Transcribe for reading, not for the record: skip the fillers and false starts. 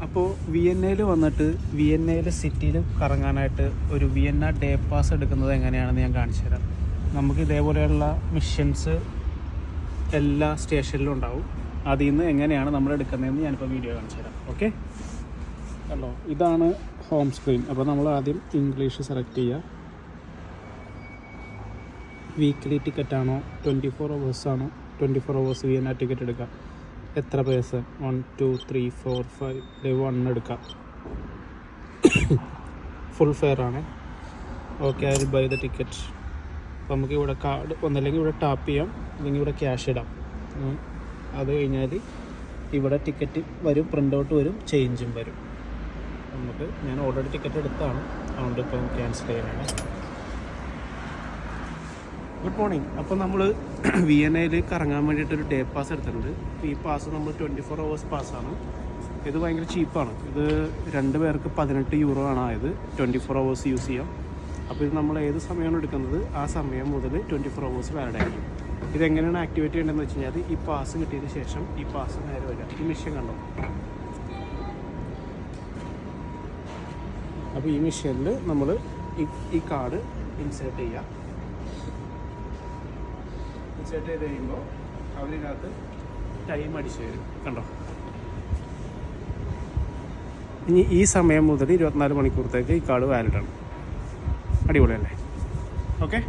അപ്പോൾ വിയന്നയിൽ വന്നിട്ട് വിയന്നയിൽ സിറ്റിയിൽ കറങ്ങാനായിട്ട് ഒരു വിയന്ന ഡേ പാസ് എടുക്കുന്നത് എങ്ങനെയാണെന്ന് ഞാൻ കാണിച്ചു തരാം. നമുക്ക് ഇതേപോലെയുള്ള മിഷൻസ് എല്ലാ സ്റ്റേഷനിലും ഉണ്ടാവും. അതിൽ നിന്ന് എങ്ങനെയാണ് നമ്മൾ എടുക്കുന്നതെന്ന് ഞാനിപ്പോൾ വീഡിയോ കാണിച്ചു തരാം. ഓക്കെ, കണ്ടോ, ഇതാണ് ഹോം സ്ക്രീൻ. അപ്പോൾ നമ്മൾ ആദ്യം ഇംഗ്ലീഷ് സെലക്ട് ചെയ്യുക. വീക്ക്ലി ടിക്കറ്റാണോ 24 hours ആണോ? 24 hours വിയന്ന ടിക്കറ്റ് എടുക്കാം. എത്ര പേഴ്സൺ? 1 2 3 4 5 1 എടുക്കാം. ഫുൾ ഫെയർ ആണ്. Okay, I will buy the ticket. അപ്പോൾ നമുക്ക് ഇവിടെ കാർഡ് ഒന്നല്ലെങ്കിൽ ഇവിടെ ടാപ്പ് ചെയ്യാം, അല്ലെങ്കിൽ ഇവിടെ ക്യാഷ് ഇടാം. അത് കഴിഞ്ഞാൽ ഇവിടെ ടിക്കറ്റ് വരും, പ്രിൻ്റ് ഔട്ട് വരും, ചേഞ്ചും വരും. ഞാൻ ഓൾറെഡി ടിക്കറ്റ് എടുത്താണ്, അതുകൊണ്ട് ഇപ്പം ക്യാൻസൽ ചെയ്യാനാണ്. Good morning. അപ്പോൾ നമ്മൾ വിയന്നയിൽ കറങ്ങാൻ വേണ്ടിയിട്ടൊരു ഡേ പാസ് എടുത്തിട്ടുണ്ട്. ഈ പാസ് നമ്മൾ 24 hours പാസ്സാണ്. ഇത് ഭയങ്കര ചീപ്പാണ്. ഇത് 2 പേർക്ക് 18 euro ആണ് ആയത്. 24 hours യൂസ് ചെയ്യാം. അപ്പോൾ ഇത് നമ്മൾ ഏത് സമയമാണ് എടുക്കുന്നത് ആ സമയം മുതൽ 24 hours വാലിഡ് ആയിരിക്കും. ഇതെങ്ങനെയാണ് ആക്ടിവേറ്റ് ചെയ്യേണ്ടതെന്ന് വെച്ച് കഴിഞ്ഞാൽ ഈ പാസ് കിട്ടിയതിന് ശേഷം ഈ പാസ് നേരെ വരിക. ഈ മെഷീൻ കണ്ടോ? അപ്പോൾ ഈ മെഷീനിൽ നമ്മൾ ഈ കാർഡ് ഇൻസേർട്ട് ചെയ്യുക. ഇൻസേർട്ട് ചെയ്ത് കഴിയുമ്പോൾ അവരിനകത്ത് ടൈം അടിച്ചു വരും. കണ്ടോ? ഇനി ഈ സമയം മുതൽ 24 മണിക്കൂറത്തേക്ക് ഈ കാർഡ് വാലിഡാണ്. അടിപൊളിയല്ലേ? ഓക്കെ.